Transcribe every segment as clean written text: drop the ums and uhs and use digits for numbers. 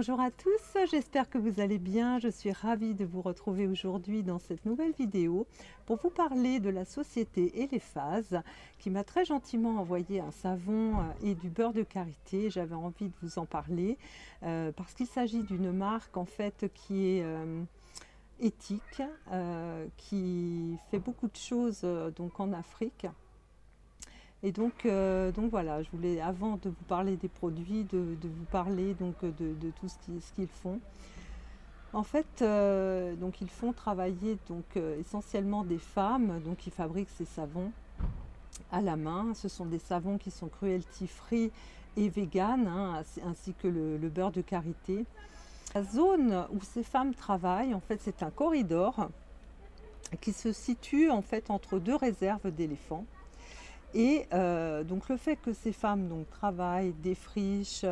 Bonjour à tous, j'espère que vous allez bien. Je suis ravie de vous retrouver aujourd'hui dans cette nouvelle vidéo pour vous parler de la société Elephase qui m'a très gentiment envoyé un savon et du beurre de karité. J'avais envie de vous en parler parce qu'il s'agit d'une marque en fait qui est éthique, qui fait beaucoup de choses donc en Afrique. Et donc voilà, je voulais, avant de vous parler des produits, de vous parler donc de tout ce qu'ils font. En fait, donc ils font travailler donc essentiellement des femmes, donc qui fabriquent ces savons à la main. Ce sont des savons qui sont cruelty free et vegan, hein, ainsi que le beurre de karité. La zone où ces femmes travaillent, en fait, c'est un corridor qui se situe en fait entre deux réserves d'éléphants. Et donc le fait que ces femmes donc, travaillent, défrichent,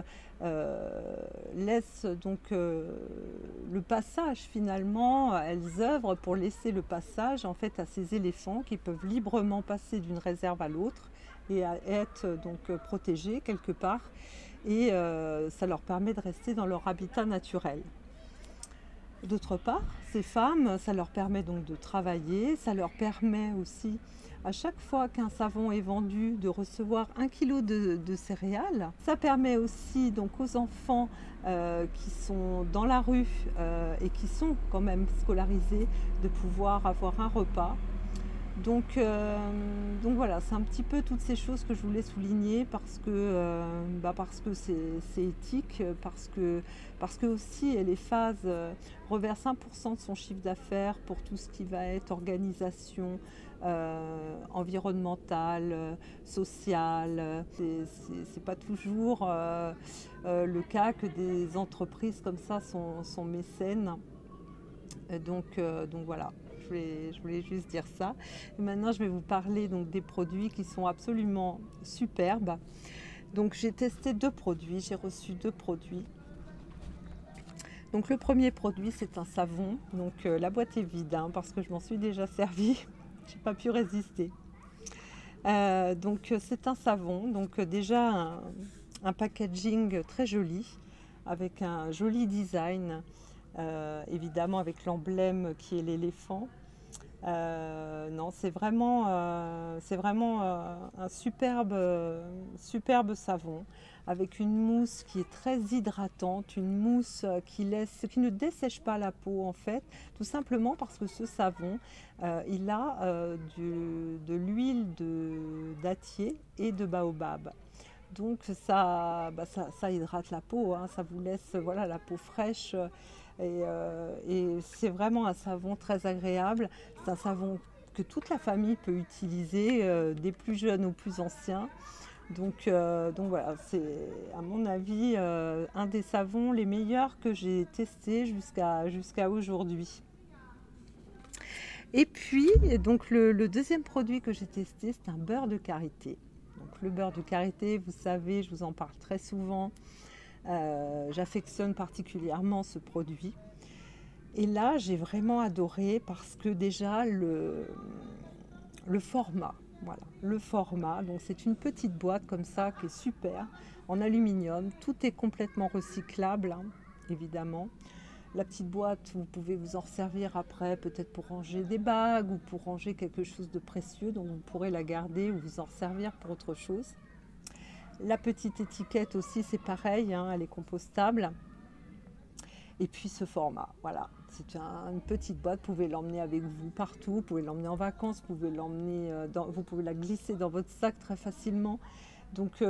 laissent donc le passage finalement, elles œuvrent pour laisser le passage en fait à ces éléphants qui peuvent librement passer d'une réserve à l'autre et à être donc protégés quelque part, et ça leur permet de rester dans leur habitat naturel. D'autre part, ces femmes, ça leur permet donc de travailler, ça leur permet aussi à chaque fois qu'un savon est vendu de recevoir 1 kg de céréales. Ça permet aussi donc aux enfants qui sont dans la rue et qui sont quand même scolarisés de pouvoir avoir un repas. Donc voilà, c'est un petit peu toutes ces choses que je voulais souligner parce que c'est éthique, parce que aussi Elephase reverse 1% de son chiffre d'affaires pour tout ce qui va être organisation environnementale, sociale. C'est pas toujours le cas que des entreprises comme ça sont mécènes. Donc voilà. Je voulais juste dire ça. Et maintenant, je vais vous parler donc, des produits qui sont absolument superbes. Donc, j'ai testé 2 produits, j'ai reçu 2 produits. Donc, le premier produit, c'est un savon. Donc, la boîte est vide hein, parce que je m'en suis déjà servi. Je n'ai pas pu résister. Donc, c'est un savon. Donc, déjà, un packaging très joli avec un joli design. Évidemment avec l'emblème qui est l'éléphant. Non, c'est vraiment un superbe savon avec une mousse qui est très hydratante, une mousse qui ne dessèche pas la peau en fait, tout simplement parce que ce savon, il a de l'huile dattier et de baobab. Donc ça hydrate la peau, hein, ça vous laisse voilà, la peau fraîche. Et c'est vraiment un savon très agréable. C'est un savon que toute la famille peut utiliser, des plus jeunes aux plus anciens. Donc voilà, c'est à mon avis un des savons les meilleurs que j'ai testé jusqu'à aujourd'hui. Et puis donc le deuxième produit que j'ai testé, c'est un beurre de karité. Donc le beurre de karité, vous savez, je vous en parle très souvent. J'affectionne particulièrement ce produit. Et là, j'ai vraiment adoré parce que déjà, le format, voilà, le format, donc c'est une petite boîte comme ça qui est super, en aluminium. Tout est complètement recyclable, hein, évidemment. La petite boîte, vous pouvez vous en servir après, peut-être pour ranger des bagues ou pour ranger quelque chose de précieux, donc vous pourrez la garder ou vous en servir pour autre chose. La petite étiquette aussi, c'est pareil, hein, elle est compostable. Et puis ce format, voilà, c'est une petite boîte, vous pouvez l'emmener avec vous partout, vous pouvez l'emmener en vacances, vous pouvez la glisser dans votre sac très facilement. Donc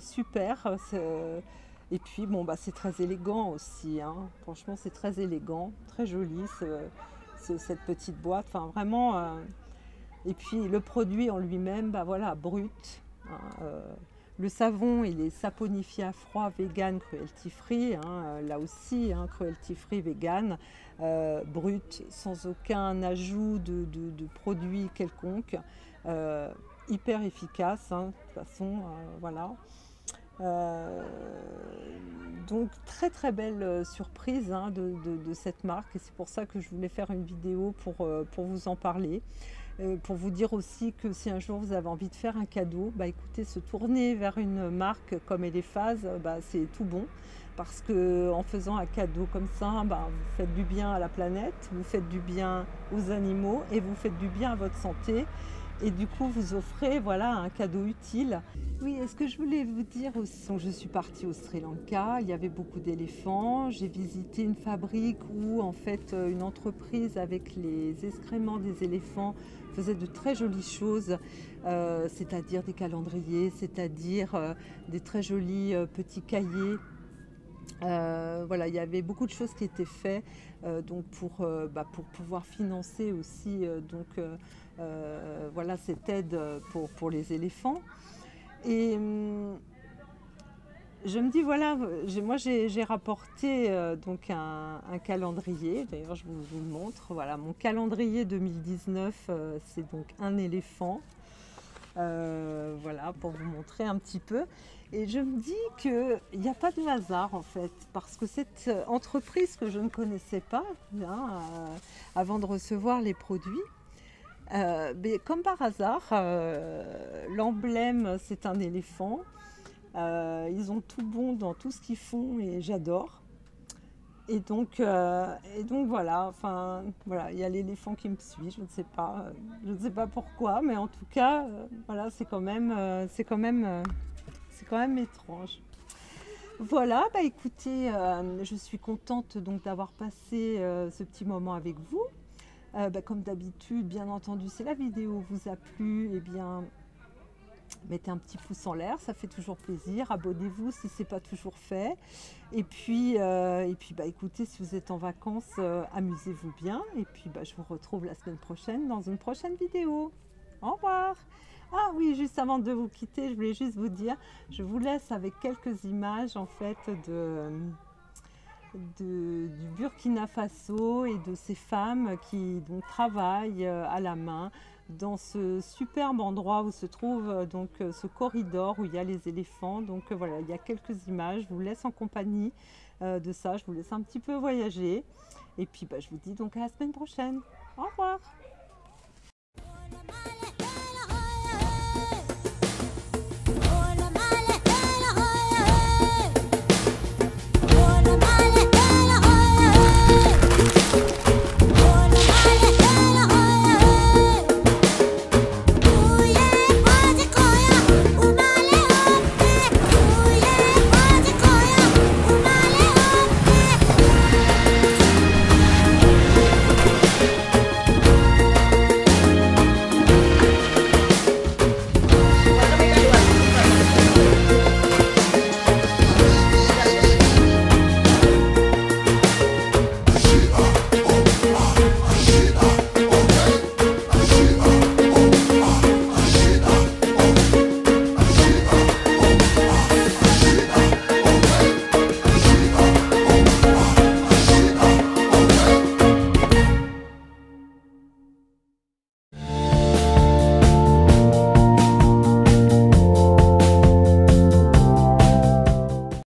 super. Et puis bon, c'est très élégant aussi, hein. Franchement c'est très élégant, très joli cette petite boîte, enfin vraiment. Et puis le produit en lui-même, voilà, brut. Hein, le savon, il est saponifié à froid, vegan, cruelty free, hein, là aussi, hein, cruelty free, vegan, brut, sans aucun ajout de produits quelconques, hyper efficace, hein, de toute façon, voilà. Donc très très belle surprise hein, de cette marque, et c'est pour ça que je voulais faire une vidéo pour vous en parler. Pour vous dire aussi que si un jour vous avez envie de faire un cadeau, bah écoutez, se tourner vers une marque comme Elephase, bah c'est tout bon. Parce que en faisant un cadeau comme ça, bah, vous faites du bien à la planète, vous faites du bien aux animaux et vous faites du bien à votre santé. Et du coup, vous offrez voilà, un cadeau utile. Oui, et ce que je voulais vous dire aussi, quand je suis partie au Sri Lanka, il y avait beaucoup d'éléphants. J'ai visité une fabrique où en fait une entreprise avec les excréments des éléphants faisait de très jolies choses, c'est-à-dire des calendriers, c'est-à-dire des très jolis petits cahiers. Voilà, il y avait beaucoup de choses qui étaient faites donc pour pouvoir financer aussi voilà, cette aide pour les éléphants. Et je me dis, voilà, moi j'ai rapporté donc un calendrier, d'ailleurs je vous le montre. Voilà, mon calendrier 2019, c'est donc un éléphant. Voilà, pour vous montrer un petit peu. Et je me dis qu'il n'y a pas de hasard en fait, parce que cette entreprise que je ne connaissais pas avant de recevoir les produits, mais comme par hasard, l'emblème c'est un éléphant. Ils ont tout bon dans tout ce qu'ils font et j'adore. Et donc voilà, enfin voilà, il y a l'éléphant qui me suit, je ne sais pas pourquoi, mais en tout cas, voilà, c'est quand même étrange. Voilà, bah écoutez, je suis contente donc d'avoir passé ce petit moment avec vous. Bah, comme d'habitude, bien entendu, si la vidéo vous a plu, eh bien mettez un petit pouce en l'air, ça fait toujours plaisir. Abonnez-vous si ce n'est pas toujours fait. Et puis bah, écoutez, si vous êtes en vacances, amusez-vous bien. Et puis bah, je vous retrouve la semaine prochaine dans une prochaine vidéo. Au revoir. Ah oui, juste avant de vous quitter, je voulais juste vous dire, je vous laisse avec quelques images en fait du Burkina Faso et de ces femmes qui donc travaillent à la main dans ce superbe endroit où se trouve ce corridor où il y a les éléphants. Donc voilà, il y a quelques images, je vous laisse en compagnie de ça, je vous laisse un petit peu voyager. Et puis bah, je vous dis donc à la semaine prochaine. Au revoir.